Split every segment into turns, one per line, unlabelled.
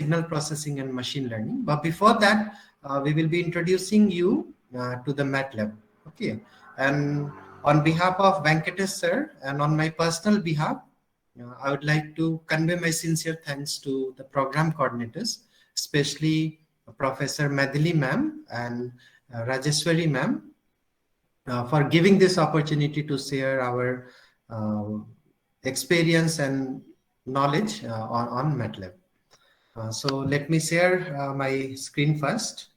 signal processing and machine learning. But before that, we will be introducing you to the MATLAB. Okay, and on behalf of Venkatesh sir and on my personal behalf, I would like to convey my sincere thanks to the program coordinators, especially Professor Madhili ma'am and Rajeshwari ma'am, for giving this opportunity to share our experience and knowledge on MATLAB. So let me share my screen first.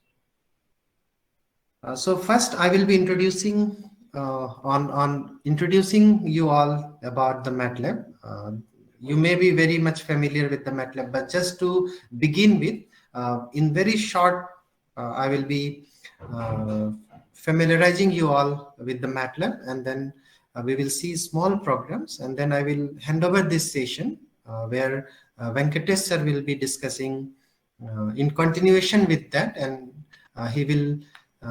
So first I will be introducing introducing you all about the MATLAB. You may be very much familiar with the MATLAB, but just to begin with, in very short, I will be familiarizing you all with the MATLAB, and then we will see small programs, and then I will hand over this session where Venkatesh sir will be discussing in continuation with that, and he will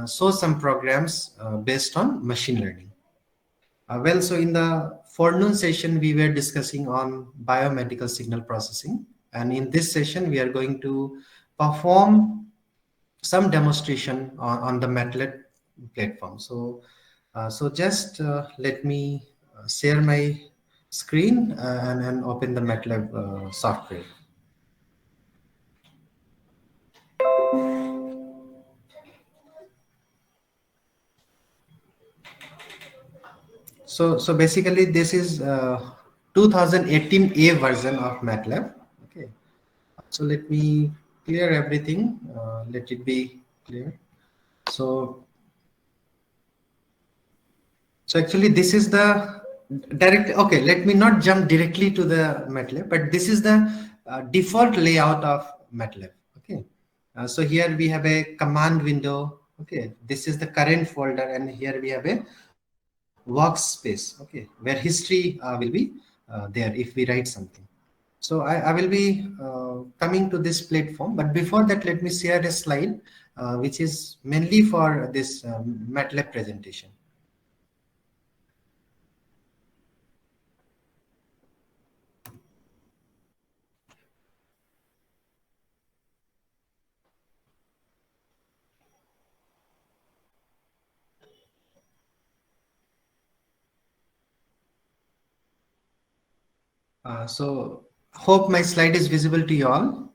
show some programs based on machine learning. Well, so in the forenoon session, we were discussing on biomedical signal processing. And in this session, we are going to perform some demonstration on the MATLAB platform. So, just let me share my screen and open the MATLAB software. So basically this is 2018A version of MATLAB. Okay. So let me clear everything. Let it be clear. So actually this is the direct. Okay, let me not jump directly to the MATLAB, but this is the default layout of MATLAB. Okay. So here we have a command window. Okay. This is the current folder, and here we have a workspace, okay, where history will be there if we write something. So I will be coming to this platform, but before that, let me share a slide which is mainly for this MATLAB presentation. So hope my slide is visible to you all.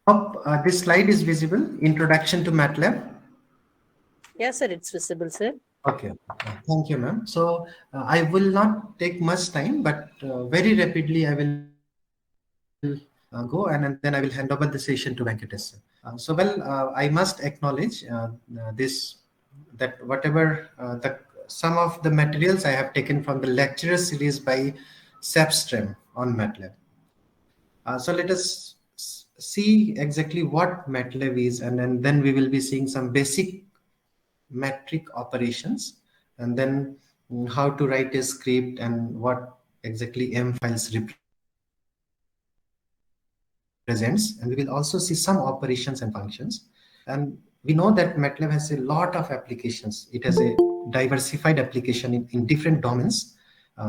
Hope this slide is visible. Introduction to MATLAB.
Yes, sir, it's visible, sir.
Okay, thank you, ma'am. So I will not take much time, but very rapidly I will go, and then I will hand over the session to Venkatesh. So well, I must acknowledge that whatever some of the materials I have taken from the lecture series by Sapstream on MATLAB. So let us see exactly what MATLAB is, and then we will be seeing some basic metric operations, and then how to write a script and what exactly M files represents, and we will also see some operations and functions. And we know that MATLAB has a lot of applications. It has a diversified application in different domains,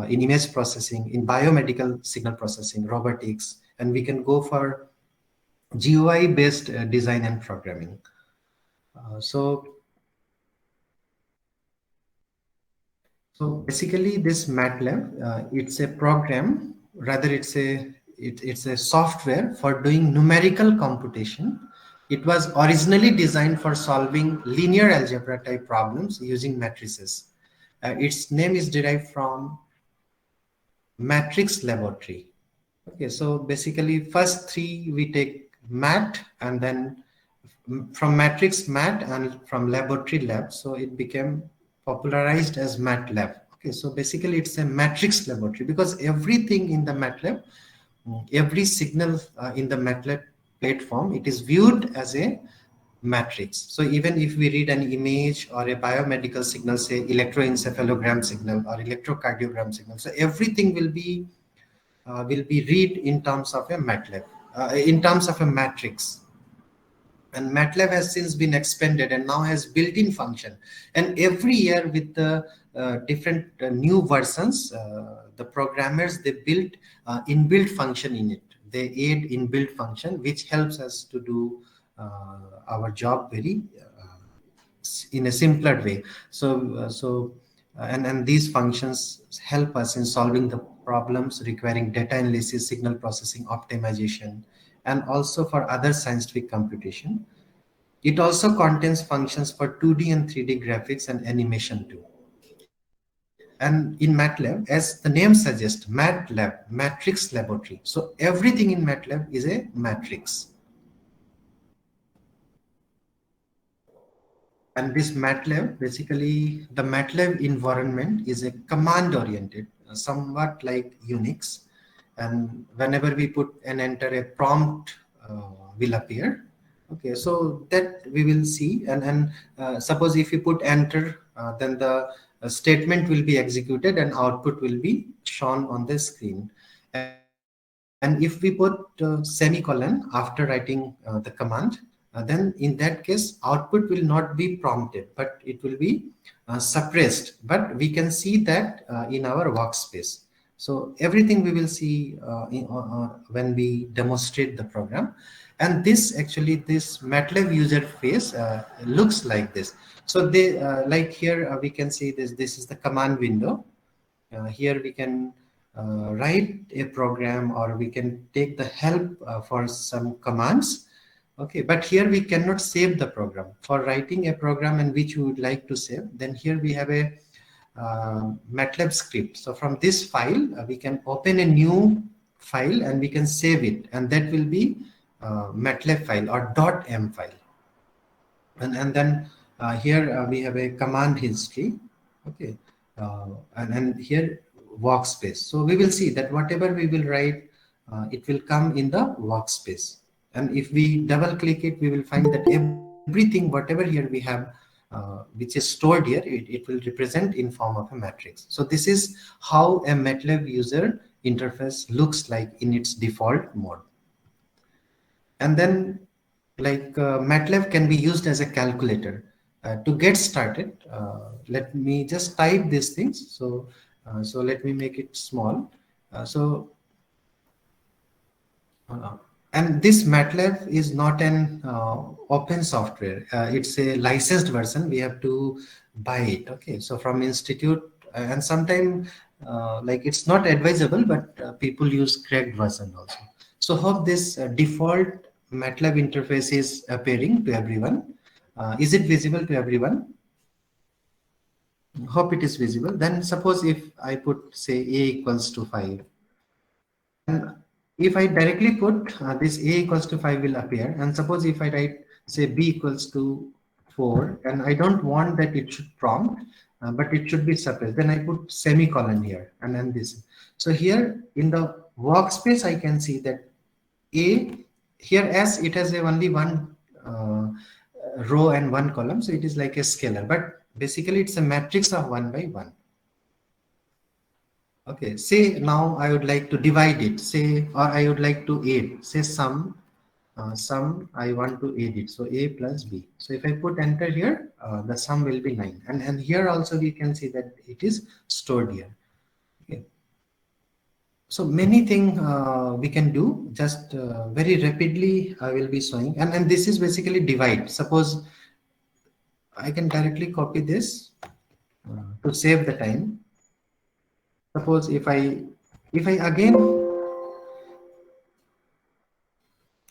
in image processing, in biomedical signal processing, robotics, and we can go for GUI based design and programming. So basically this MATLAB, it's a program, rather it's a software for doing numerical computation. It was originally designed for solving linear algebra type problems using matrices. Its name is derived from matrix laboratory. Okay, so basically first three we take MAT, and then from matrix MAT and from laboratory lab, so it became popularized as MATLAB. Okay, so basically it's a matrix laboratory because everything in the MATLAB, every signal in the MATLAB platform, it is viewed as a matrix. So even if we read an image or a biomedical signal, say electroencephalogram signal or electrocardiogram signal, so everything will be read in terms of a MATLAB, in terms of a matrix. And MATLAB has since been expanded and now has built-in function. And every year with the different new versions, the programmers, they build inbuilt function in it. They add inbuilt function, which helps us to do our job very in a simpler way. And these functions help us in solving the problems requiring data analysis, signal processing, optimization, and also for other scientific computation. It also contains functions for 2D and 3D graphics and animation too. And in MATLAB, as the name suggests, MATLAB, matrix laboratory. So everything in MATLAB is a matrix. And this MATLAB, basically the MATLAB environment is a command oriented, somewhat like Unix. And whenever we put and enter, a prompt will appear. Okay, so that we will see. And suppose if you put enter, then the statement will be executed and output will be shown on the screen. And if we put semicolon after writing the command, then in that case, output will not be prompted, but it will be suppressed. But we can see that in our workspace. So everything we will see when we demonstrate the program. And this actually, this MATLAB user face looks like this. So they like here we can see this. This is the command window. Here we can write a program, or we can take the help for some commands. Okay, but here we cannot save the program. For writing a program in which you would like to save, then here we have a MATLAB script. So from this file, we can open a new file and we can save it, and that will be MATLAB file or .m file. And then here we have a command history. Okay, and here workspace. So we will see that whatever we will write, it will come in the workspace. And if we double click it, we will find that everything, whatever here we have, which is stored here, it will represent in form of a matrix. So this is how a MATLAB user interface looks like in its default mode. And then like MATLAB can be used as a calculator. To get started, let me just type these things. So let me make it small. And this MATLAB is not an open software. It's a licensed version. We have to buy it. Okay, so from institute, and sometimes like it's not advisable, but people use cracked version also. So hope this default MATLAB interface is appearing to everyone. Is it visible to everyone? Hope it is visible. Then suppose if I put say a equals to 5. And if I directly put this a equals to 5 will appear. And suppose if I write say b equals to 4, and I don't want that it should prompt, but it should be suppressed. Then I put semicolon here and then this. So here in the workspace, I can see that a here, as it has only one row and one column, so it is like a scalar, but basically it's a matrix of 1 by 1. Okay, say now I would like to divide it, say, or I would like to add, say sum I want to add it, so a plus b. So if I put enter here, the sum will be 9, and here also we can see that it is stored here. Okay, so many things we can do. Just very rapidly I will be showing, and this is basically divide. Suppose I can directly copy this to save the time. Suppose if I again,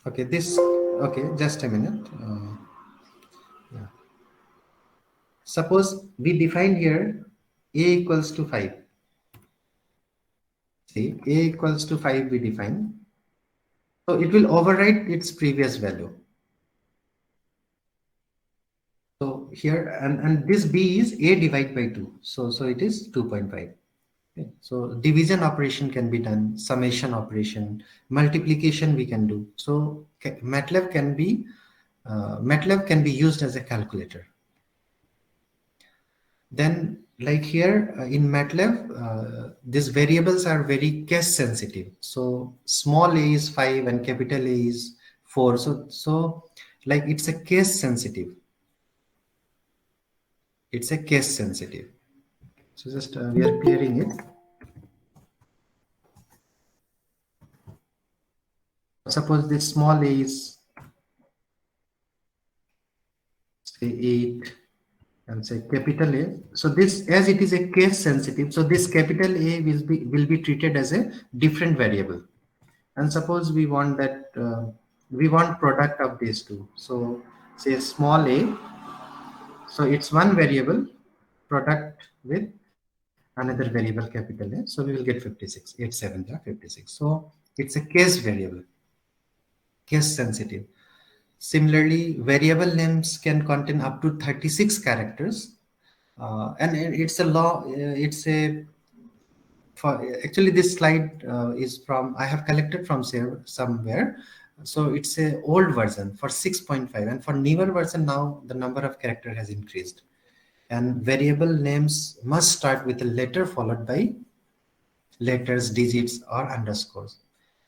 okay, this, okay, just a minute. Yeah. Suppose we define here a equals to 5. See, a equals to 5 we define. So it will overwrite its previous value. So here, and this b is a divided by 2. So it is 2.5. Okay. So division operation can be done, summation operation, multiplication we can do. So MATLAB can be used as a calculator. Then like here in MATLAB, these variables are very case sensitive. So small a is 5 and capital A is 4. So like it's a case sensitive. It's a case sensitive. So just we are clearing it. Suppose this small a is say 8 and say capital A. So this, as it is a case sensitive, so this capital A will be treated as a different variable. And suppose we want that we want product of these two. So say small a. So it's one variable product with another variable capital A. So we will get 56. 8 7 56. So it's a case variable, case sensitive. Similarly, variable names can contain up to 36 characters. And it's a law, it's a, for actually this slide is from, I have collected from somewhere. So it's a old version for 6.5, and for newer version now the number of character has increased. And variable names must start with a letter followed by letters, digits, or underscores.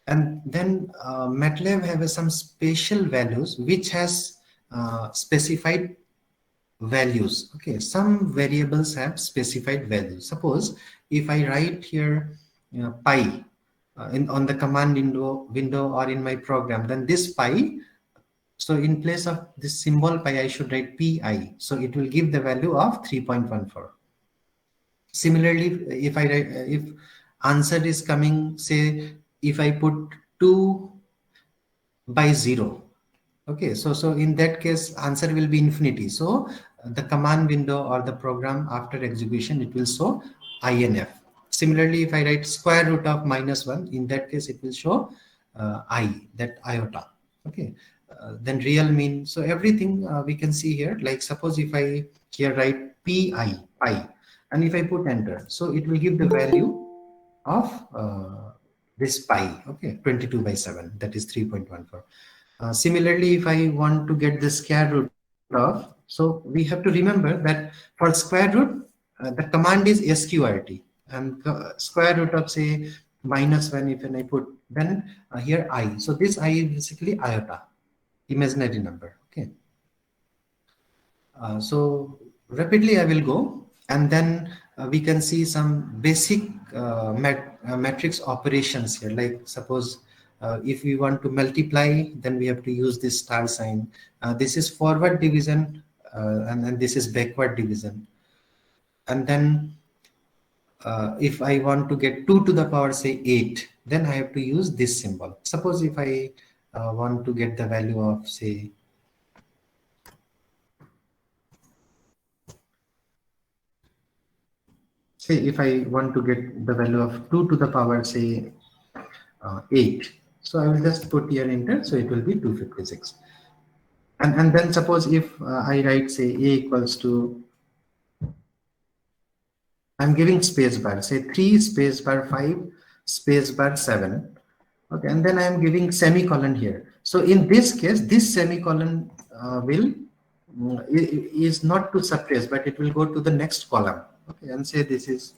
And then MATLAB have some special values which has specified values. Okay, some variables have specified values. Suppose if I write here pi on the command window or in my program, then this pi, so in place of this symbol pi I should write pi, so it will give the value of 3.14. Similarly, if I write, if answer is coming, say if I put 2/0, okay, so in that case answer will be infinity. So the command window or the program after execution, it will show INF. Similarly, if I write square root of -1, in that case it will show that iota. Okay, then real mean. So everything we can see here. Like suppose if I here write pi, and if I put enter, so it will give the value of this pi. Okay, 22/7, that is 3.14. Similarly, if I want to get the square root of, so we have to remember that for square root, the command is sqrt, and square root of say -1, if I put, then here I. So this I is basically iota, imaginary number. Okay. So rapidly I will go, and then we can see some basic matrix operations here. Like suppose if we want to multiply, then we have to use this star sign. This is forward division, and then this is backward division. And then if I want to get 2 to the power say 8, then I have to use this symbol. Suppose if I want to get the value of say if I want to get the value of 2 to the power say 8, so I will just put here enter, so it will be 256. And then suppose if I write say a equals to, I'm giving space bar, say 3 space bar 5 space bar 7. Okay, and then I am giving semicolon here. So in this case, this semicolon is not to suppress, but it will go to the next column. Okay, and say this is,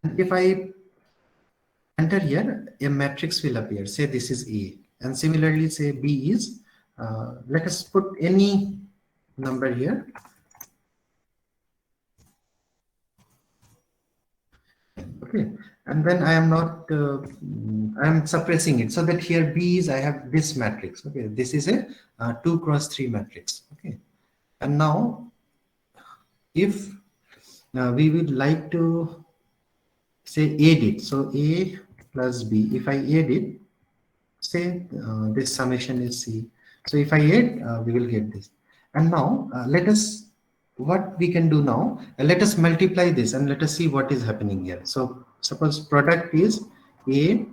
if I enter here, a matrix will appear. Say this is A, and similarly say B is, let us put any number here. Okay, and then I am not, I am suppressing it so that here B is, I have this matrix. Okay, this is a 2 cross 3 matrix. Okay, and now if we would like to say add it, so A plus B, if I add it, say this summation is C. So if I add, we will get this. And now let us, what we can do now, let us multiply this and let us see what is happening here. So suppose product is A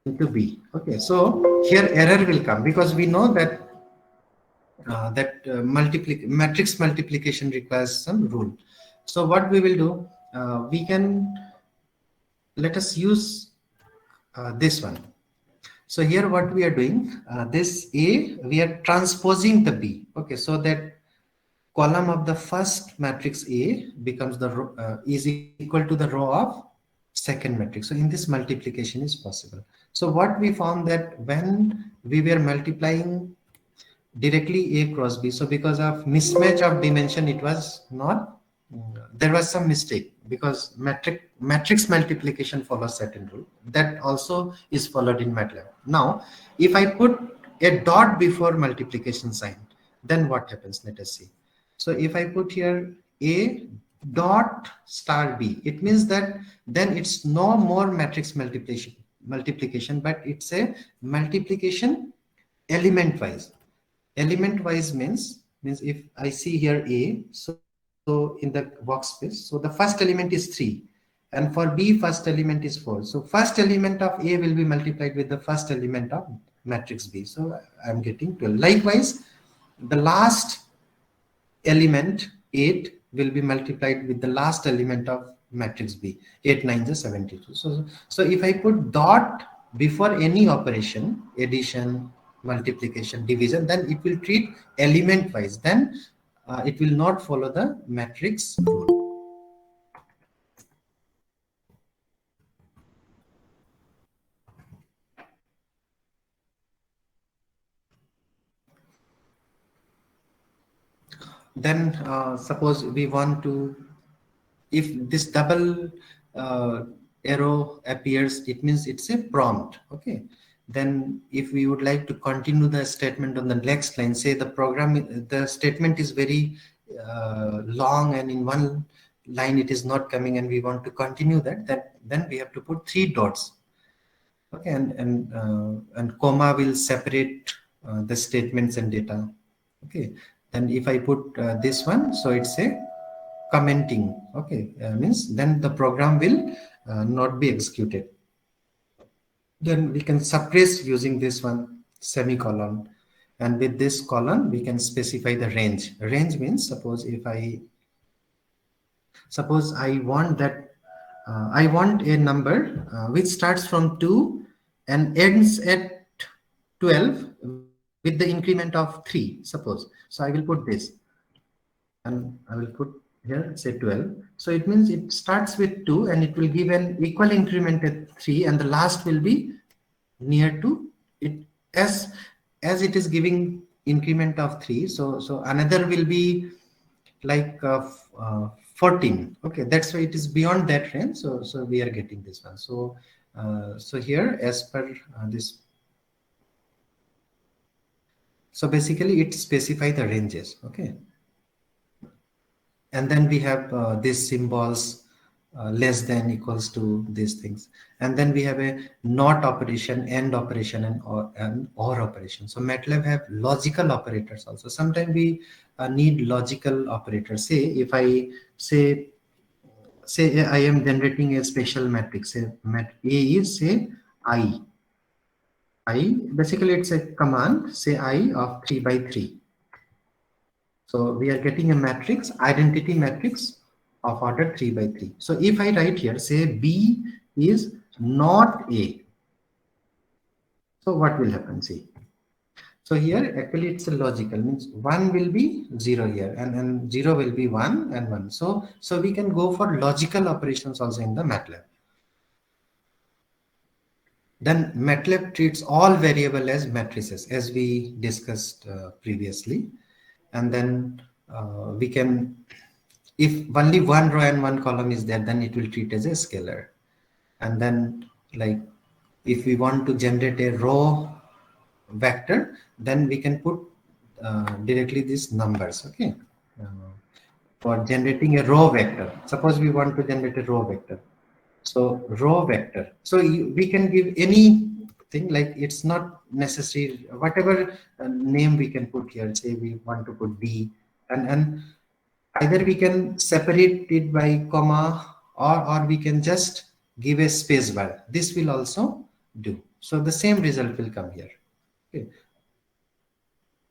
into B. Okay, so here error will come because we know that matrix multiplication requires some rule. So what we will do, we can, let us use this one. So here what we are doing, this A, we are transposing the B. Okay, so that column of the first matrix A becomes the row, is equal to the row of second matrix. So in this, multiplication is possible. So what we found that when we were multiplying directly A cross B, so because of mismatch of dimension, it was not, there was some mistake, because matrix multiplication follows certain rule. That also is followed in MATLAB. Now, if I put a dot before multiplication sign, then what happens? Let us see. So if I put here A dot star B, it means that then it's no more matrix multiplication, but it's a multiplication element wise. Element wise means if I see here A, so in the workspace, so the first element is 3, and for B first element is 4. So first element of A will be multiplied with the first element of matrix B. So I'm getting 12. Likewise, the last element 8 will be multiplied with the last element of matrix B. 8 9 is 72. So if I put dot before any operation, addition, multiplication, division, then it will treat element wise. Then it will not follow the matrix rule. Then suppose we want to, if this double arrow appears, it means it's a prompt. Okay. Then if we would like to continue the statement on the next line, say the statement is very long, and in one line it is not coming, and we want to continue that, then we have to put 3 dots. Okay. And comma will separate the statements and data. Okay. Then if I put this one, so it's a commenting. Okay. Means then the program will not be executed. Then we can suppress using this one, semicolon, and with this colon we can specify the range. Range means suppose I want that I want a number which starts from 2 and ends at 12 with the increment of 3, suppose. So I will put this, and I will put here, say 12. So it means it starts with 2 and it will give an equal increment at 3, and the last will be near to it as it is giving increment of 3. So another will be like 14. Okay, that's why it is beyond that range. So we are getting this one. So here, as per this, so basically it specifies the ranges. Okay. And then we have these symbols, less than, equals to, these things. And then we have a not operation, end operation, and or operation. So MATLAB have logical operators also. Sometimes we need logical operators. Say if I say I am generating a special matrix. Say A is, say, I. Basically it's a command, say I of 3 by 3. So we are getting a matrix, identity matrix of order 3 by 3. So if I write here, say B is not A. So what will happen? See. So here actually it's a logical, means 1 will be 0 here, and 0 will be 1 and 1. So we can go for logical operations also in the MATLAB. Then MATLAB treats all variable as matrices, as we discussed previously. And then we can, if only one row and one column is there, then it will treat as a scalar. And then, like, if we want to generate a row vector, then we can put directly these numbers. Okay. For generating a row vector, suppose we want to generate a row vector. So row vector. So we can give any thing, like it's not necessary, whatever name we can put here. Say we want to put D, and either we can separate it by comma, or we can just give a space bar. This will also do. So the same result will come here. Okay.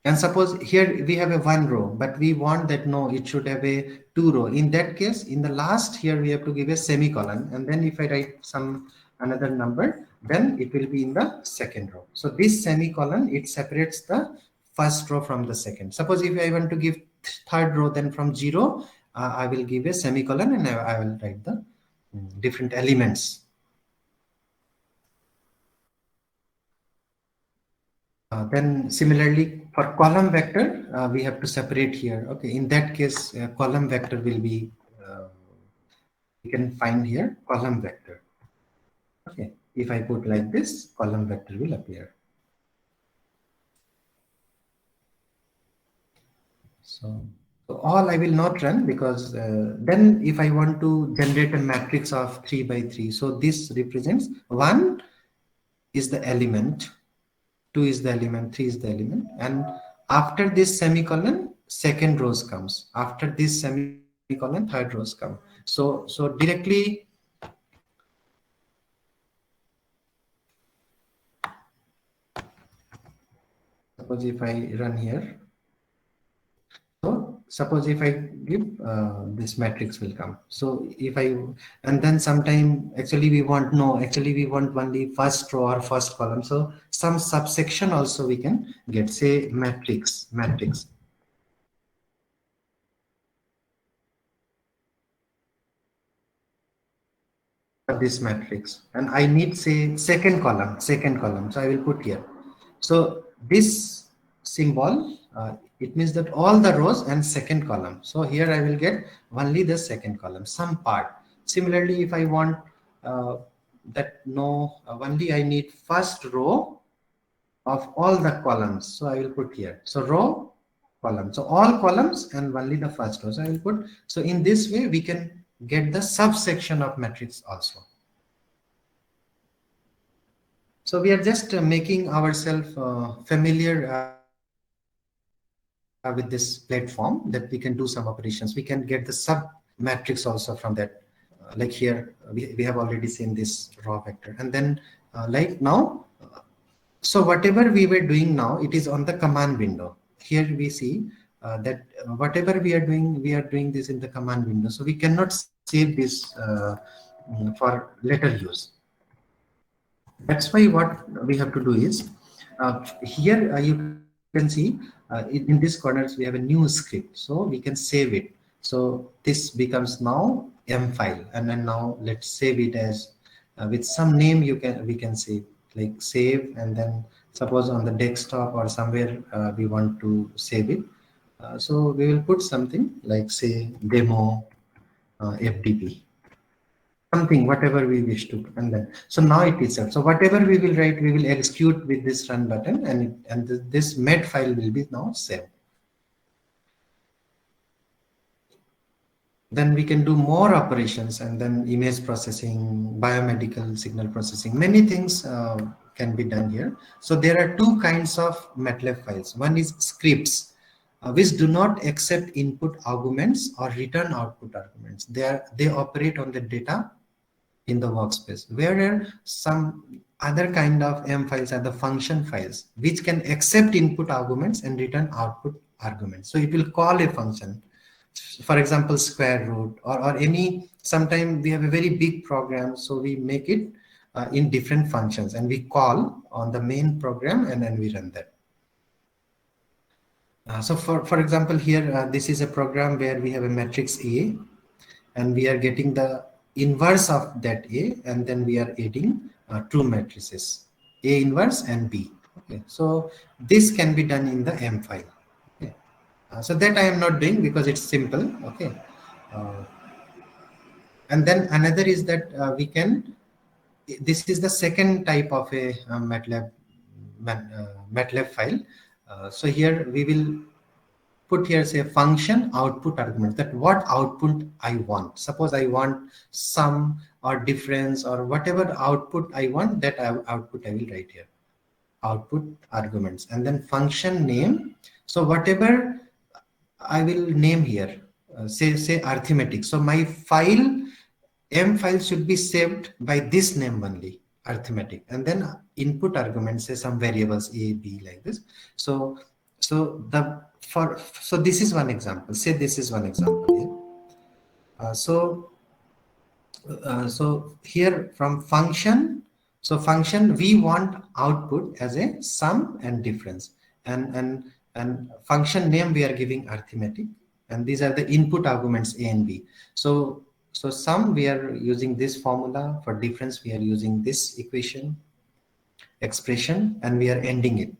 And suppose here we have a 1 row, but we want that no, it should have a 2 row. In that case, in the last here we have to give a semicolon, and then if I write some another number, then it will be in the second row. So this semicolon, it separates the first row from the second. Suppose if I want to give third row, then from 0 I will give a semicolon, and I will write the different elements. Then similarly for column vector, we have to separate here. Okay, in that case, column vector will be, you can find here column vector. Okay, if I put like this, column vector will appear. So all I will not run, because then if I want to generate a matrix of 3 by 3, so this represents 1 is the element, 2 is the element, 3 is the element, and after this semicolon, second rows comes. After this semicolon, third rows come. So directly, suppose if I run here, so suppose if I give this matrix will come. So if I, and then sometime actually we want only first row or first column. So some subsection also we can get, say matrix. This matrix, and I need, say, second column. So I will put here. So this symbol, it means that all the rows and second column. So here I will get only the second column, some part. Similarly, if I want that no, only I need first row of all the columns. So I will put here. So row, column. So all columns and only the first row. So I will put. So in this way we can get the subsection of matrix also. So we are just making ourselves familiar with this platform, that we can do some operations. We can get the sub matrix also from that. Like here, we have already seen this raw vector. And then like now, so whatever we were doing now, it is on the command window. Here we see that whatever we are doing this in the command window. So we cannot save this for later use. That's why what we have to do is, here you can see in this corners we have a new script, so we can save it. So this becomes now M file, and then now let's save it as with some name. We can save, like save, and then suppose on the desktop or somewhere we want to save it. So we will put something like, say, demo FTP. Something, whatever we wish to, and then so now it is set. So whatever we will write, we will execute with this run button, and this med file will be now saved. Then we can do more operations, and then image processing, biomedical signal processing, many things can be done here. So there are two kinds of MATLAB files. One is scripts, which do not accept input arguments or return output arguments. They operate on the data in the workspace, where some other kind of M files are the function files, which can accept input arguments and return output arguments. So it will call a function, for example, square root or any, sometime we have a very big program, so we make it in different functions, and we call on the main program, and then we run that. So for example, here this is a program where we have a matrix A, and we are getting the inverse of that A, and then we are adding two matrices, A inverse and B. Okay, so this can be done in the M file. Okay. So that I am not doing because it's simple. Okay, and then another is that we can. This is the second type of a MATLAB file. So here we will put here, say, function output argument, that what output I want. Suppose I want sum or difference or whatever output I want, that output I will write here, output arguments, and then function name. So whatever I will name here, say arithmetic. So my file, M file, should be saved by this name only, arithmetic, and then input arguments, say some variables A, B, like this. So this is one example. Say this is one example here. So here from function, so function, we want output as a sum and difference, and function name we are giving arithmetic, and these are the input arguments A and B. So So sum, we are using this formula. For difference, we are using this equation, expression, and we are ending it.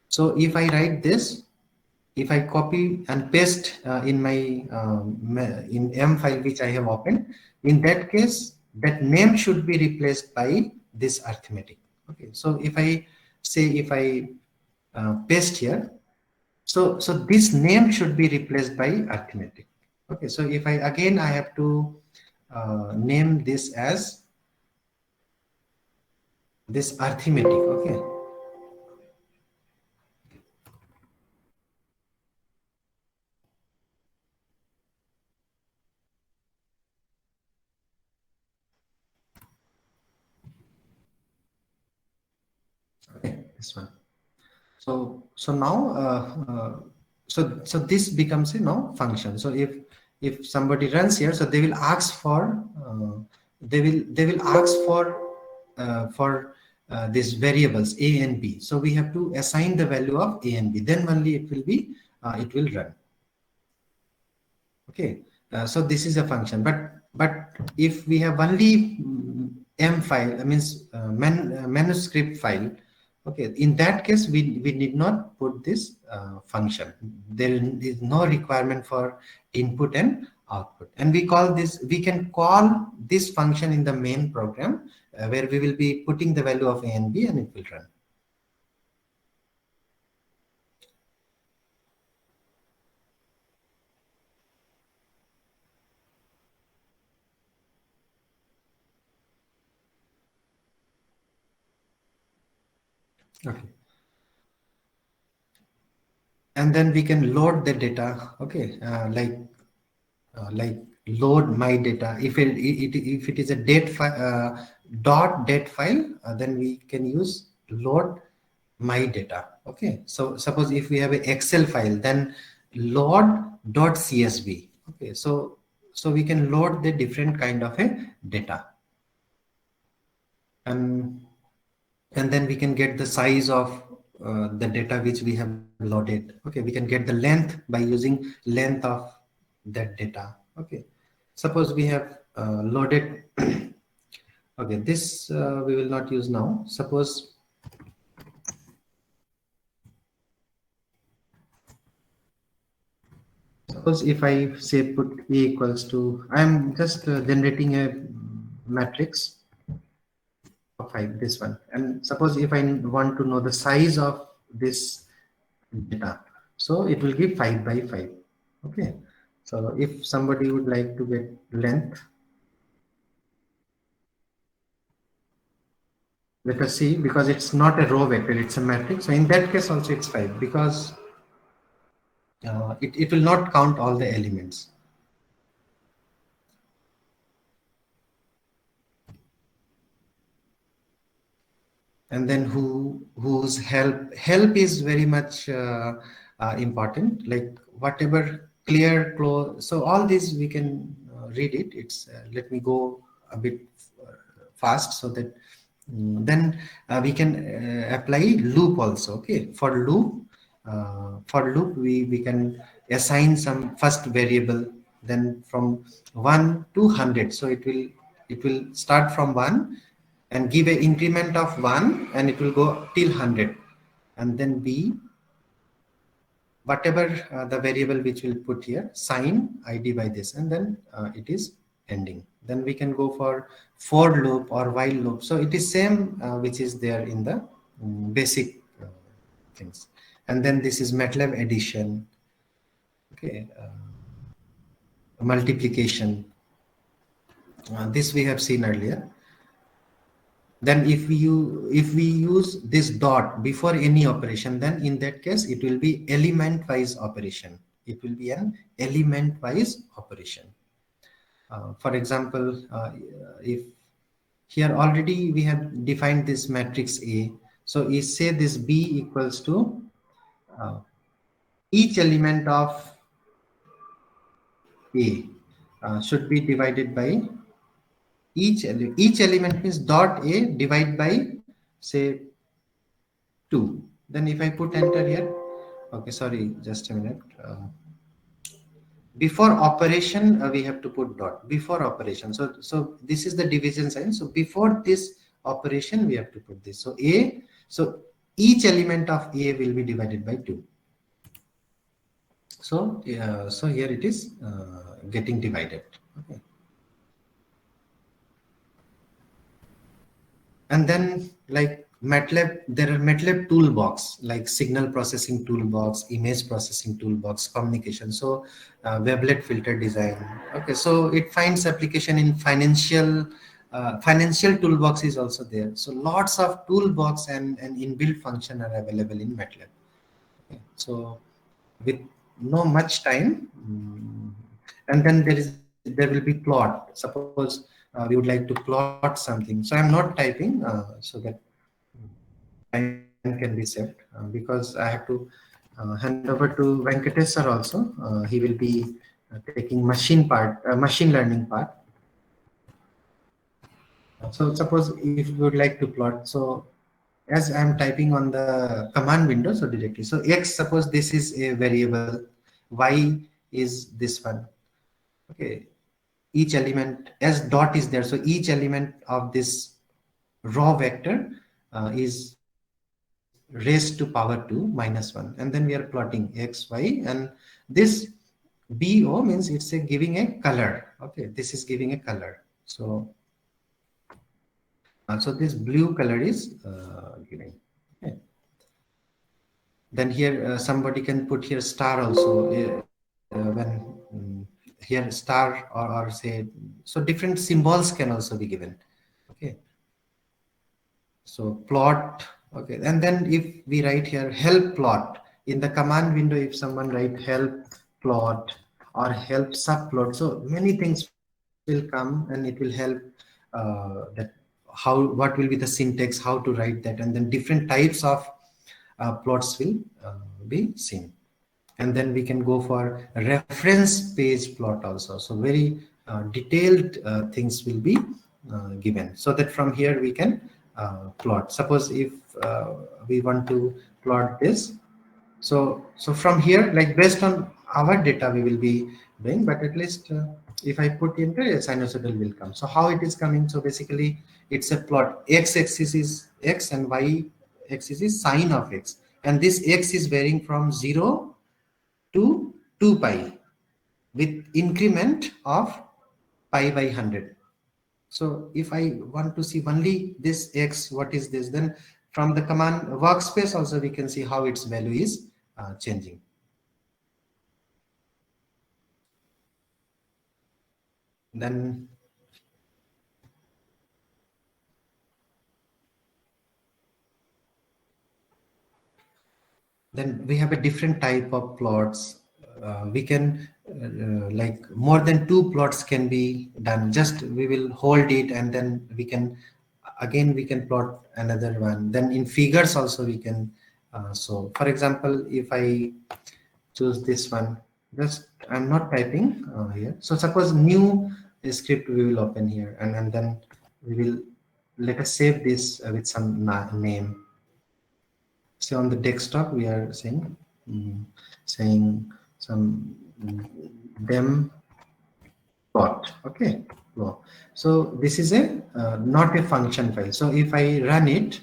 So if I write this, if I copy and paste in my in M file which I have opened, in that case, that name should be replaced by this arithmetic. Okay, so if I say, if I paste here, so this name should be replaced by arithmetic. Okay, so if I again, I have to name this as this arithmetic. Okay, okay, this one. So now so this becomes a now function. So if somebody runs here, so they will ask for they will ask for these variables a and b. So we have to assign the value of a and b, then only it will run. Okay, so this is a function, but if we have only m file, that means manuscript file. Okay, in that case, we need not put this function. There is no requirement for input and output, and we can call this function in the main program where we will be putting the value of a and b, and it will run. Okay, and then we can load the data. Okay, like load my data. If it is a date file, dot date file, then we can use load my data. Okay, so suppose if we have an Excel file, then load dot CSV. Okay, so we can load the different kind of a data, and then we can get the size of the data which we have loaded. Okay, we can get the length by using length of that data. Okay, suppose we have loaded okay, this we will not use now. Suppose if I say put a equals to, I'm just generating a matrix of 5, this one, and suppose if I want to know the size of this data, so it will give 5 by 5. Okay, so if somebody would like to get length, let us see, because it's not a row vector, it's a matrix. So in that case also it's 5, because it will not count all the elements. And then whose help is very much important, like whatever clear, close. So all these we can read it. It's let me go a bit fast, so that then we can apply loop also. Okay, for loop we can assign some first variable, then from 1 to 100. So it will start from 1 and give a increment of 1, and it will go till 100, and then b, whatever the variable which will put here, sign id by this, and then it is ending. Then we can go for loop or while loop. So it is same which is there in the basic things. And then this is MATLAB addition. Okay, multiplication, this we have seen earlier. Then if we use this dot before any operation, then in that case it will be element wise operation. It will be an element wise operation. For example, if here already we have defined this matrix A, so we say this B equals to each element of A should be divided by each element, means dot A divide by say 2. Then if I put enter here, okay, sorry, just a minute. before operation we have to put dot before operation. So this is the division sign. So before this operation we have to put this. So a, so each element of a will be divided by 2. So so here it is getting divided. Okay. And then like MATLAB, there are MATLAB toolbox like signal processing toolbox, image processing toolbox, communication. So wavelet filter design. Okay, so it finds application in financial toolbox is also there. So lots of toolbox and inbuilt function are available in MATLAB. Okay. So with no much time, and then there will be plot. Suppose we would like to plot something. So I'm not typing so that time can be saved because I have to hand over to Venkatesh sir also. He will be taking machine learning part. So suppose if you would like to plot, so as I'm typing on the command window, so directly. So X, suppose this is a variable, Y is this one. Okay, each element as dot is there. So each element of this raw vector is raised to power 2 minus 1, and then we are plotting X, Y, and this BO means it's a giving a color. Okay, this is giving a color. So so this blue color is giving. Okay. Then here somebody can put here star also when here star or say, so different symbols can also be given. Okay, so plot. Okay, and then if we write here help plot in the command window, if someone write help plot or help subplot, so many things will come and it will help that how, what will be the syntax, how to write that, and then different types of plots will be seen. And then we can go for reference page plot also. So very detailed things will be given, so that from here we can plot. Suppose if we want to plot this, so from here, like based on our data we will be doing, but at least if I put enter, a sinusoidal will come. So how it is coming? So basically it's a plot. X axis is X and Y axis is sine of X, and this X is varying from 0 to 2 pi with increment of pi by 100. So if I want to see only this X, what is this? Then from the command workspace also we can see how its value is changing. Then we have a different type of plots. We can like more than 2 plots can be done. Just we will hold it and then we can again we can plot another one. Then in figures also we can so for example, if I choose this one, just I'm not typing here. So suppose new script we will open here, and then we will let us save this with some name. So on the desktop we are saying some dem plot. Okay, so this is a not a function file. So if I run it,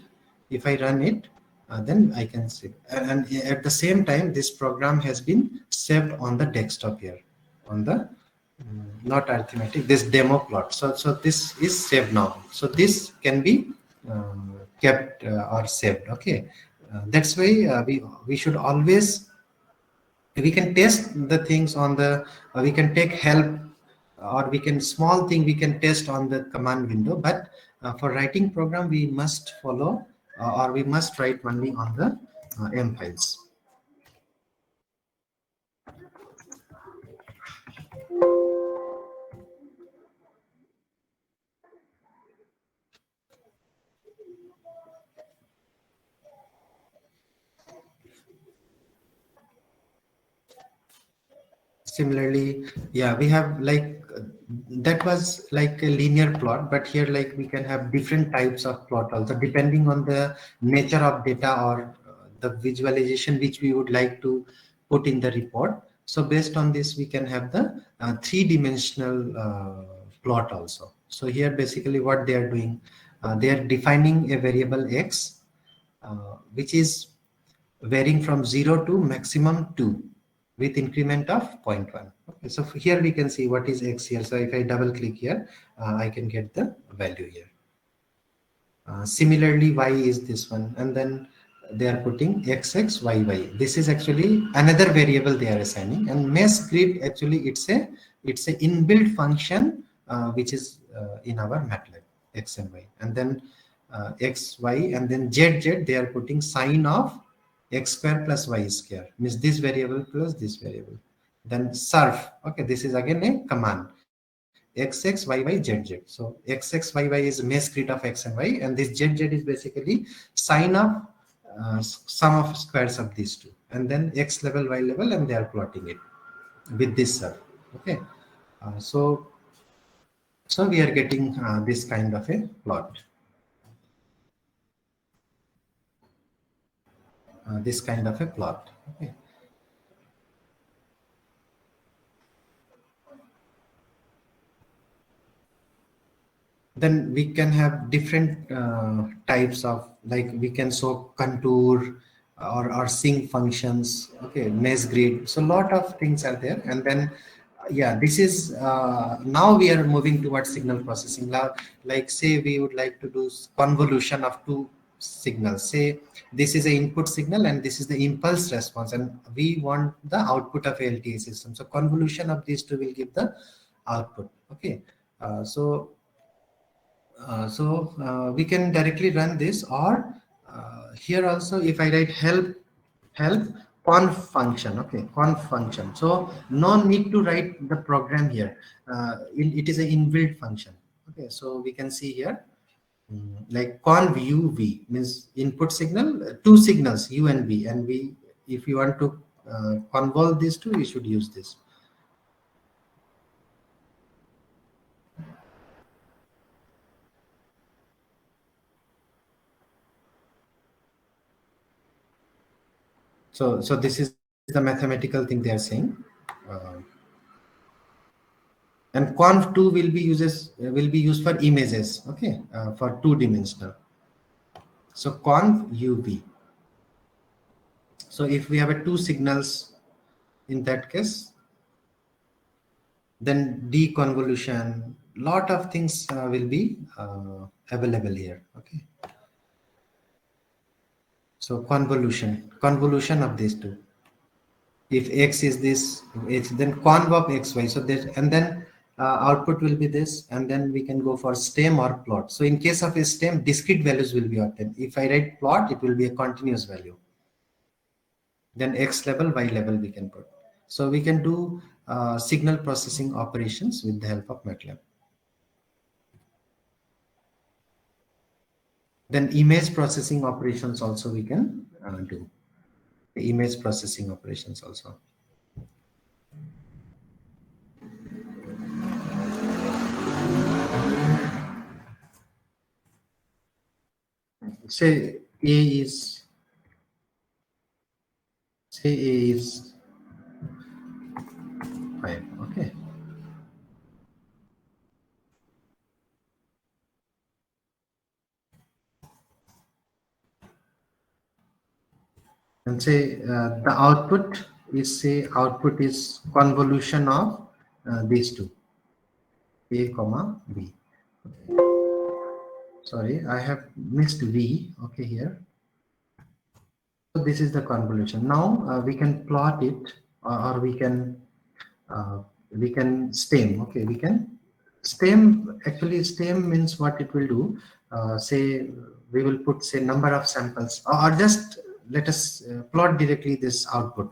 then I can see, and at the same time this program has been saved on the desktop here on the not arithmetic, this demo plot. So this is saved now. So this can be kept or saved. Okay, that's why we should always, we can test the things on the we can take help, or we can small thing we can test on the command window, but for writing program we must follow or we must write only on the M files. Similarly, yeah, we have like that was like a linear plot, but here like we can have different types of plot also depending on the nature of data or the visualization which we would like to put in the report. So based on this, we can have the three-dimensional plot also. So here basically what they are doing, they are defining a variable x, which is varying from 0 to maximum 2 with increment of 0.1. Okay, so here we can see what is x here. So if I double click here, I can get the value here. Similarly, y is this one, and then they are putting xx, yy. This is actually another variable they are assigning, and mesh grid actually it's a inbuilt function which is in our MATLAB, x and y, and then x, y, and then z, z. They are putting sine of x square plus y square, means this variable plus this variable. Then surf. Okay, this is again a command. X, X, Y, Y, Z, Z. So X, X, Y, Y is mesh grid of X and Y, and this Z, Z is basically sine of sum of squares of these two, and then X level, Y level, and they are plotting it with this surf. Okay, so we are getting this kind of a plot. This kind of a plot. Okay. Then we can have different types of, like we can show contour or sync functions. Okay, mesh grid. So a lot of things are there. And then yeah, this is now we are moving towards signal processing. Now, like say we would like to do convolution of two signals. Say this is an input signal and this is the impulse response, and we want the output of LTE system. So convolution of these two will give the output. Okay, we can directly run this, or here also if I write help conf function. Okay, conf function. So no need to write the program here. It is an inbuilt function. Okay, so we can see here like conv u v means input signal, two signals u and v, and we, if you want to convolve these two, we should use this. So this is the mathematical thing they are saying. And conv2 will be used for images. Okay, for two-dimensional. So conv uv. So if we have a two signals, in that case, then deconvolution, lot of things will be available here. Okay. So convolution of these two. If x is this, it's then conv of xy. So this, and then output will be this, and then we can go for stem or plot. So in case of a stem, discrete values will be obtained. If I write plot, it will be a continuous value. Then x level, y level we can put. So we can do signal processing operations with the help of MATLAB. Then image processing operations also we can do. The image processing operations also. Say A is 5. Okay. And say the output is convolution of these two, A comma B. Okay. Sorry, I have missed V. Okay, here. So this is the convolution. Now we can plot it, or we can stem. Okay, we can stem. Actually, stem means what it will do. Say we will put say number of samples, or just let us plot directly this output.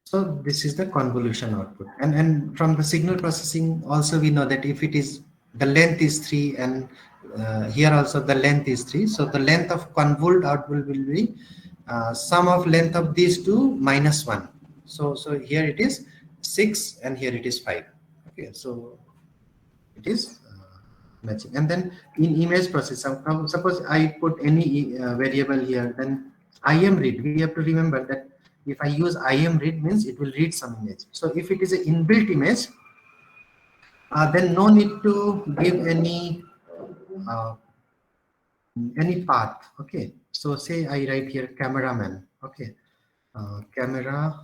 So this is the convolution output, and from the signal processing also we know that if it is the length is 3, and here also the length is 3, so the length of convolved output will be sum of length of these two minus 1. So here it is 6 and here it is 5. Okay, so it is matching. And then in image processing, suppose I put any variable here, then IM read, we have to remember that if I use im read means it will read some image. So if it is an inbuilt image, then no need to give uh, any path. Okay, so say I write here cameraman. Okay, camera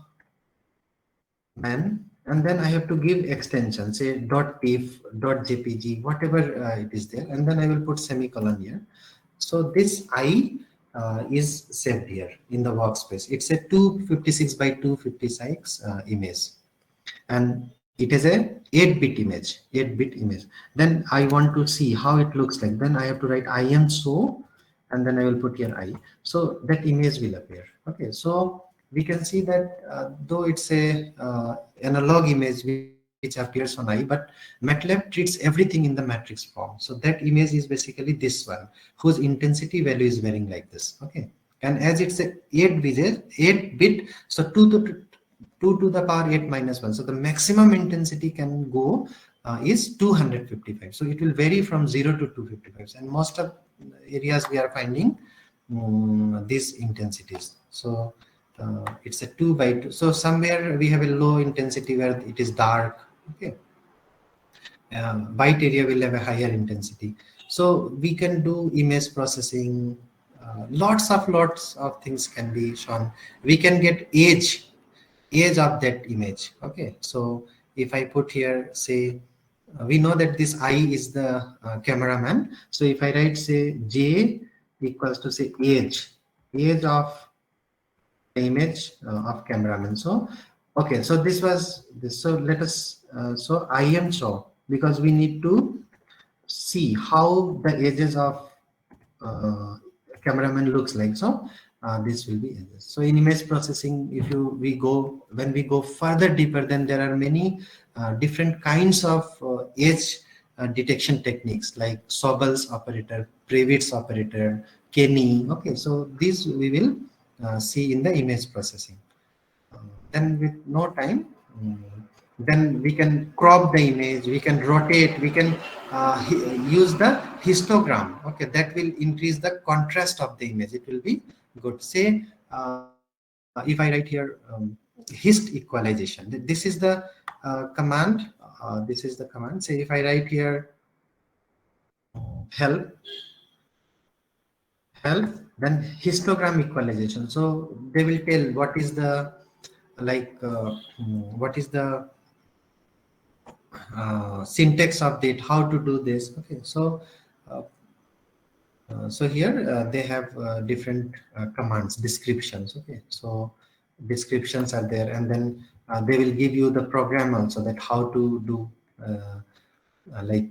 man, and then I have to give extension, say .pif, .jpg, whatever it is there, and then I will put semicolon here. So this I is saved here in the workspace. It's a 256 by 256 image, and it is a 8-bit image, 8-bit image. Then I want to see how it looks like. Then I have to write I am so, and then I will put here I. So that image will appear. Okay, so we can see that though it's a analog image which appears on I, but MATLAB treats everything in the matrix form. So that image is basically this one, whose intensity value is varying like this. Okay, and as it's a 8-bit, so 2 to the power 8 minus 1. So the maximum intensity can go is 255. So it will vary from 0 to 255. And most of areas we are finding these intensities. So it's a 2 by 2. So somewhere we have a low intensity where it is dark. Okay. White area will have a higher intensity. So we can do image processing. Lots of things can be shown. We can get age of that image. Okay, so if I put here, say we know that this I is the cameraman. So if I write, say J equals to, say age of the image of cameraman. So okay, so this was this. So let us so I am so, because we need to see how the edges of cameraman looks like. So this will be edges. So in image processing, if when we go further deeper, then there are many different kinds of edge detection techniques like Sobel's operator, Prewitt's operator, Kenny. Okay, so these we will see in the image processing. Then with no time, then we can crop the image, we can rotate, we can use the histogram. Okay, that will increase the contrast of the image. It will be good. Say if I write here hist equalization, this is the command. This is the command. Say if I write here help, then histogram equalization. So they will tell what is the what is the syntax of it, how to do this. Okay, so so here they have different commands, descriptions. Okay, so descriptions are there, and then they will give you the program also, that how to do like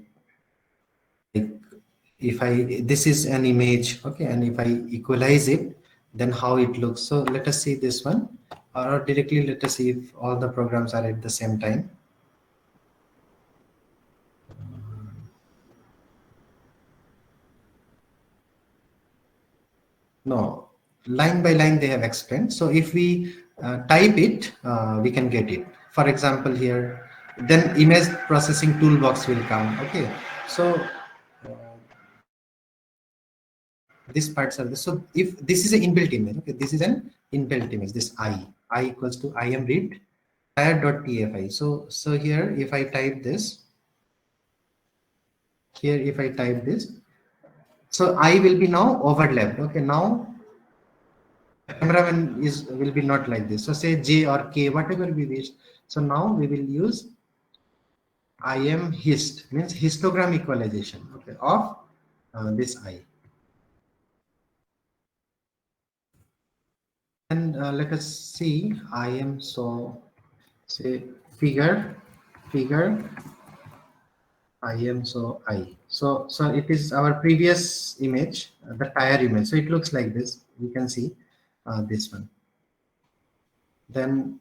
if I this is an image. Okay, and if I equalize it, then how it looks. So let us see this one, or directly let us see if all the programs are at the same time. No, line by line they have explained. So if we type it, we can get it. For example, here, then image processing toolbox will come. Okay, so this parts are this. So if this is an inbuilt image, okay, this is an inbuilt image. This I equals to I am read tire.tfi. So here, if I type this, so I will be now overlapped. Okay, now cameraman will be not like this. So say J or K, whatever we wish. So now we will use I am hist, means histogram equalization, okay, of this I. And let us see I am so, say figure I am so I. So it is our previous image, the tire image. So it looks like this. We can see this one. Then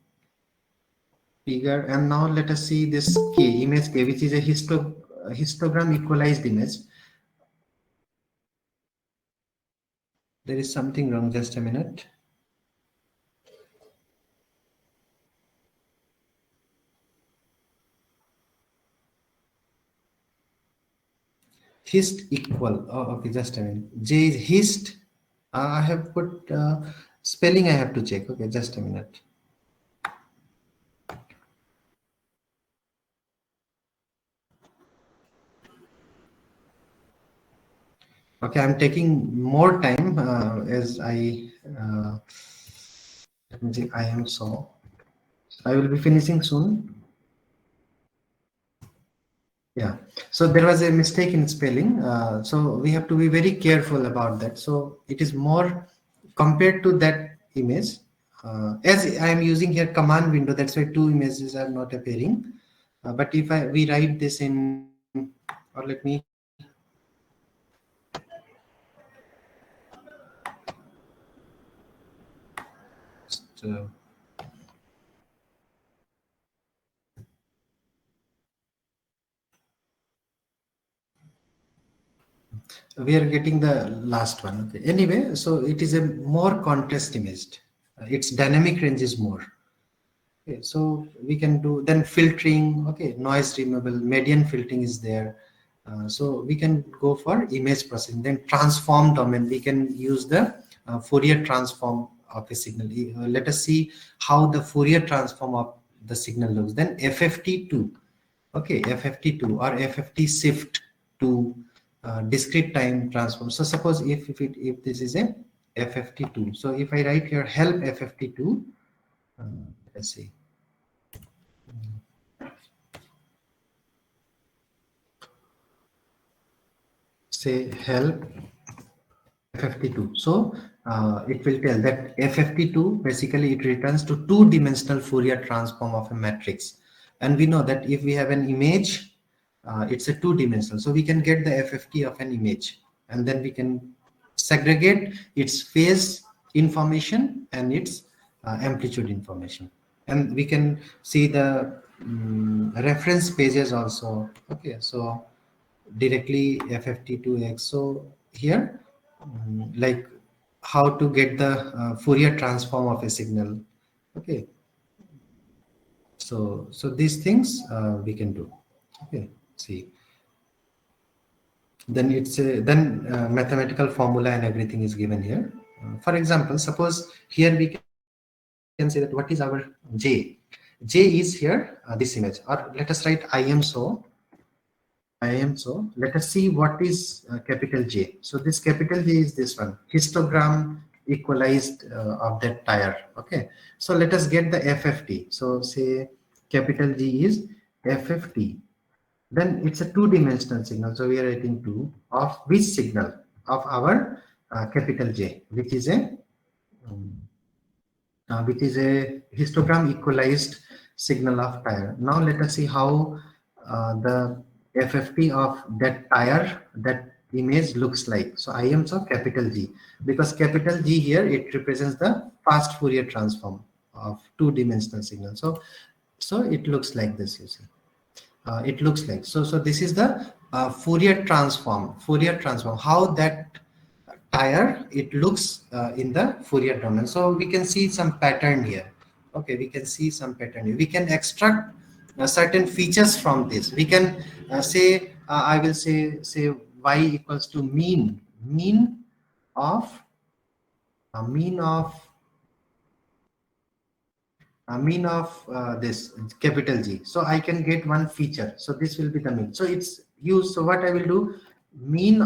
figure, and now let us see this K, image K, which is a histogram equalized image. There is something wrong, just a minute. Hist equal, oh, okay, just a minute. J is hist. I have put Spelling I have to check. Okay, just a minute. Okay, I'm taking more time as let me see, I am so I will be finishing soon. Yeah, so there was a mistake in spelling. So we have to be very careful about that. So it is more compared to that image. As I am using here command window, that's why two images are not appearing. But if we write this in, or let me just, we are getting the last one. Okay, anyway, so it is a more contrast image. Its dynamic range is more. Okay, so we can do then filtering. Okay, noise removal, median filtering is there. So we can go for image processing. Then transform domain, we can use the Fourier transform of a signal. Let us see how the Fourier transform of the signal looks. Then FFT2. Okay, FFT2 or FFT shift to discrete time transform. So suppose if this is a FFT2. So if I write here help FFT2, let's see. Say help FFT2. So it will tell that FFT2 basically it returns to two-dimensional Fourier transform of a matrix. And we know that if we have an image, it's a two-dimensional. So we can get the FFT of an image, and then we can segregate its phase information and its amplitude information. And we can see the reference pages also. Okay, so directly FFT2X. So here, like how to get the Fourier transform of a signal. Okay, so these things we can do. Okay, see. Then it's a, then mathematical formula and everything is given here. For example, suppose here we can say that what is our J. J is here this image, or let us write I am so. Let us see what is capital J. So this capital J is this one, histogram equalized of that tire. Okay, so let us get the FFT. So say capital G is FFT. Then it's a two-dimensional signal. So we are writing two of which signal of our capital J, which is a histogram equalized signal of tire. Now let us see how the FFT of that tire, that image looks like. So I am so capital G, because capital G here, it represents the fast Fourier transform of two-dimensional signal. So it looks like this, you see. It looks like, so this is the Fourier transform, how that tire it looks in the Fourier domain. So we can see some pattern here. Okay, we can see some pattern here. We can extract certain features from this. We can say I will say y equals to mean of this capital G. So I can get one feature. So this will be the mean. So it's used. So what I will do, mean,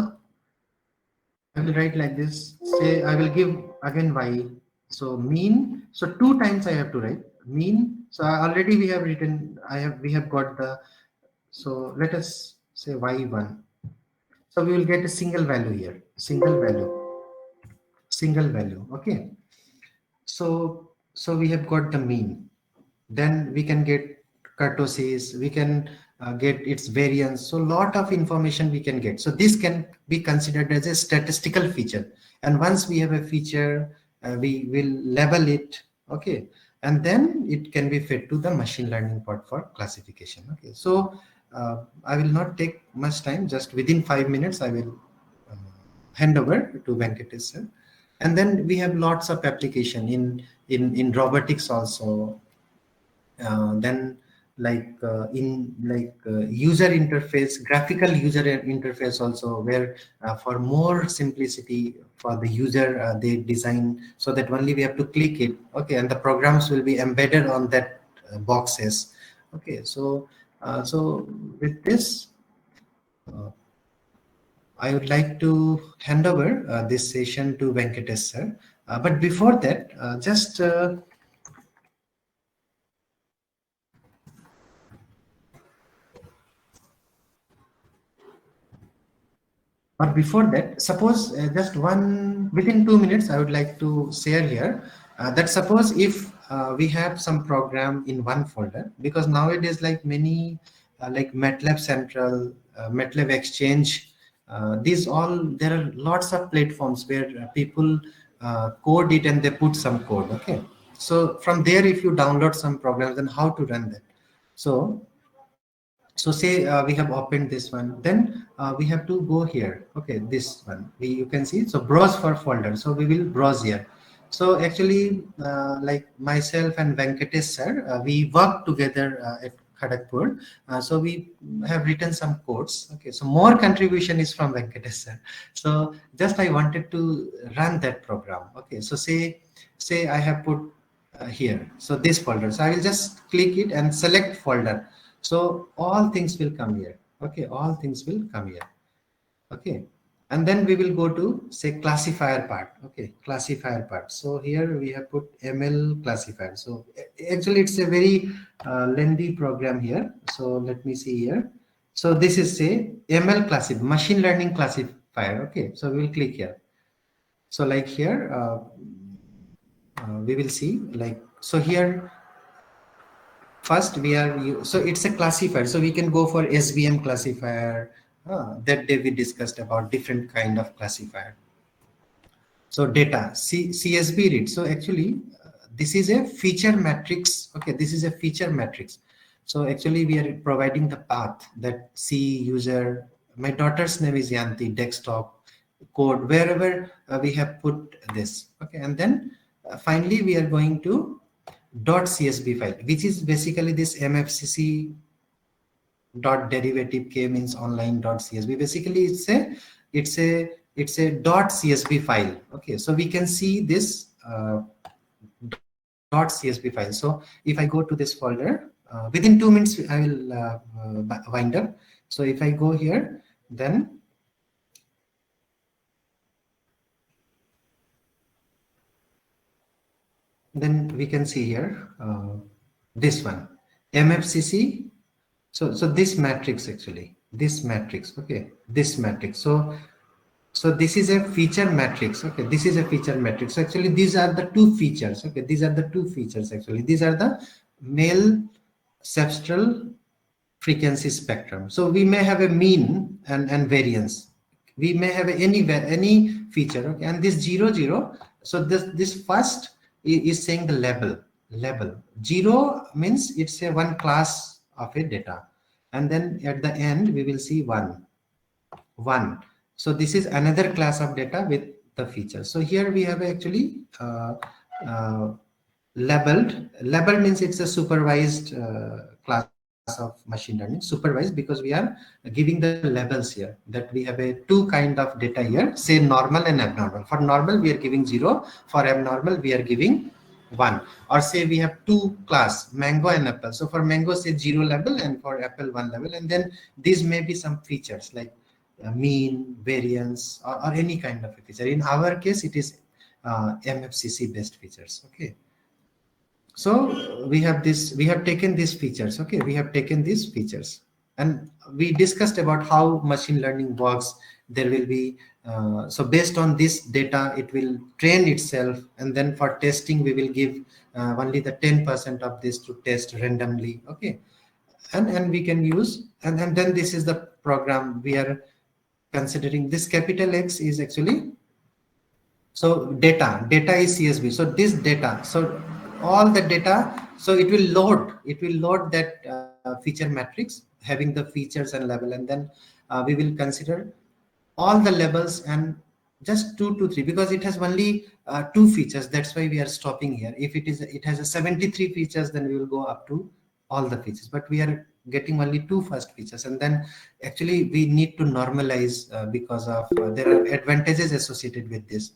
I will write like this. Say I will give again y. So mean. So two times I have to write mean. So already we have written. We have got the. So let us say y1. So we will get a single value here. Single value. Okay. So we have got the mean. Then we can get kurtosis, we can get its variance. So lot of information we can get. So this can be considered as a statistical feature. And once we have a feature, we will label it. Okay, and then it can be fed to the machine learning part for classification. Okay, so I will not take much time. Just within 5 minutes, I will hand over to Venkatesh sir. And then we have lots of application in robotics also. Then user interface, graphical user interface also, where for more simplicity for the user, they design so that only we have to click it, okay, and the programs will be embedded on that boxes. Okay, so with this, I would like to hand over this session to Venkatesh sir. But before that, suppose just one within 2 minutes, I would like to share here that suppose if we have some program in one folder, because nowadays like many like MATLAB Central, MATLAB Exchange, these all, there are lots of platforms where people code it and they put some code. Okay, so from there, if you download some programs, then how to run that? So say we have opened this one, then we have to go here. Okay, this one, you can see, so browse for folder, so we will browse here. So actually like myself and Venkatesh sir, we work together at Kharagpur, so we have written some codes. Okay, so more contribution is from Venkatesh sir. So just I wanted to run that program. Okay, so say I have put here, so this folder, so I will just click it and select folder, so all things will come here. Okay, all things will come here. Okay, and then we will go to say classifier part. Okay, classifier part, so here we have put ML classifier. So actually it's a very lengthy program here, so let me see here. So this is say ML classifier, machine learning classifier. Okay, so we will click here. So like here we will see, like, so here first we are, so it's a classifier, so we can go for SVM classifier. That day we discussed about different kind of classifier. So data, CSV read. So actually this is a feature matrix. Okay, this is a feature matrix. So actually we are providing the path that C user, my daughter's name is Yanti, desktop, code, wherever we have put this. Okay, and then finally we are going to .csv file, which is basically this MFCC dot derivative k means online .csv. Basically it's a .csv file. Okay, so we can see this .csv file. So if I go to this folder, within 2 minutes I will wind up. So if I go here, then we can see here this one, MFCC. So this matrix, actually this matrix. Okay, this matrix. So this is a feature matrix. Okay, this is a feature matrix. So actually these are the two features. Okay, these are the two features. Actually these are the male cepstral frequency spectrum. So we may have a mean and variance. We may have any feature. Okay, and this 0 0. So this first is saying the level. 0 means it's a one class of a data, and then at the end we will see 1. So this is another class of data with the feature. So here we have actually labeled means it's a supervised class of machine learning, supervised, because we are giving the labels here, that we have a two kind of data here, say normal and abnormal. For normal we are giving 0, for abnormal we are giving 1. Or say we have two class, mango and apple. So for mango say 0 level, and for apple 1 level, and then these may be some features like mean, variance, or any kind of a feature. In our case it is MFCC based features. Okay, so we have taken these features. Okay, we have taken these features, and we discussed about how machine learning works. There will be so based on this data it will train itself, and then for testing we will give only the 10% of this to test randomly. Okay, and we can use, and then this is the program we are considering. This capital X is actually, so data is CSV. So this data, so all the data, so it will load that feature matrix having the features and level, and then we will consider all the levels and just 2 to 3, because it has only 2 features. That's why we are stopping here. If it has a 73 features, then we will go up to all the features, but we are getting only two first features, and then actually we need to normalize because of there are advantages associated with this.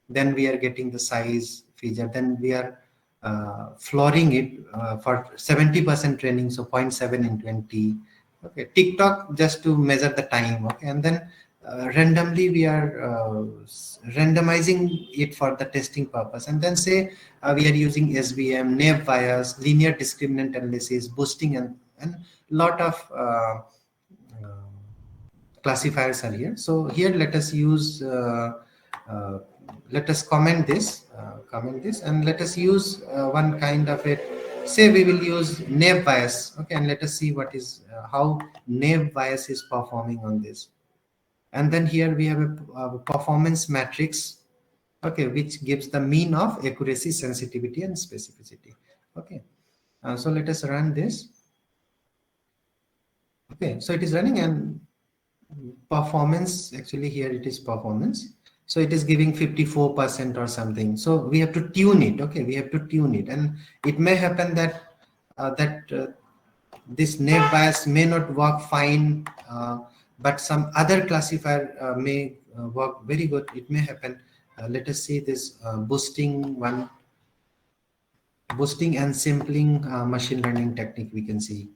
Then we are getting the size feature, then we are flooring it for 70% training, so 0.7 in 20. Okay, TikTok just to measure the time. Okay, and then randomly we are randomizing it for the testing purpose, and then say we are using SVM, naive bias, linear discriminant analysis, boosting, and lot of classifiers are here. So here let us use let us comment this, and let us use one kind of it. Say we will use naive bias. Okay, and let us see what is how naive bias is performing on this. And then here we have a performance matrix, okay, which gives the mean of accuracy, sensitivity, and specificity. Okay, so let us run this. Okay, so it is running, and performance, actually here it is performance, so it is giving 54% or something. So we have to tune it. Okay, we have to tune it, and it may happen that this naive bias may not work fine, but some other classifier may work very good. It may happen. Let us see this boosting one, boosting and sampling machine learning technique we can see.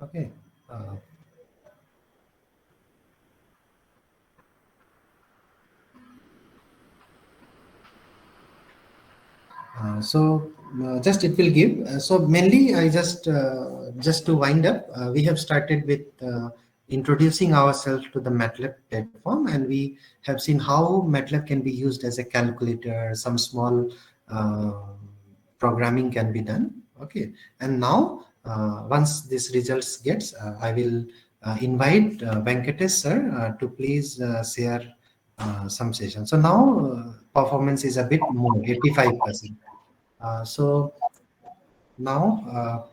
Okay. So just it will give. So mainly I just to wind up, we have started with introducing ourselves to the MATLAB platform, and we have seen how MATLAB can be used as a calculator. Some small programming can be done. Okay, and now once this results gets, I will invite Venkatesh sir to please share some session. So now performance is a bit more, 85%. So now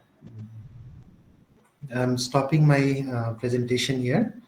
I'm stopping my presentation here.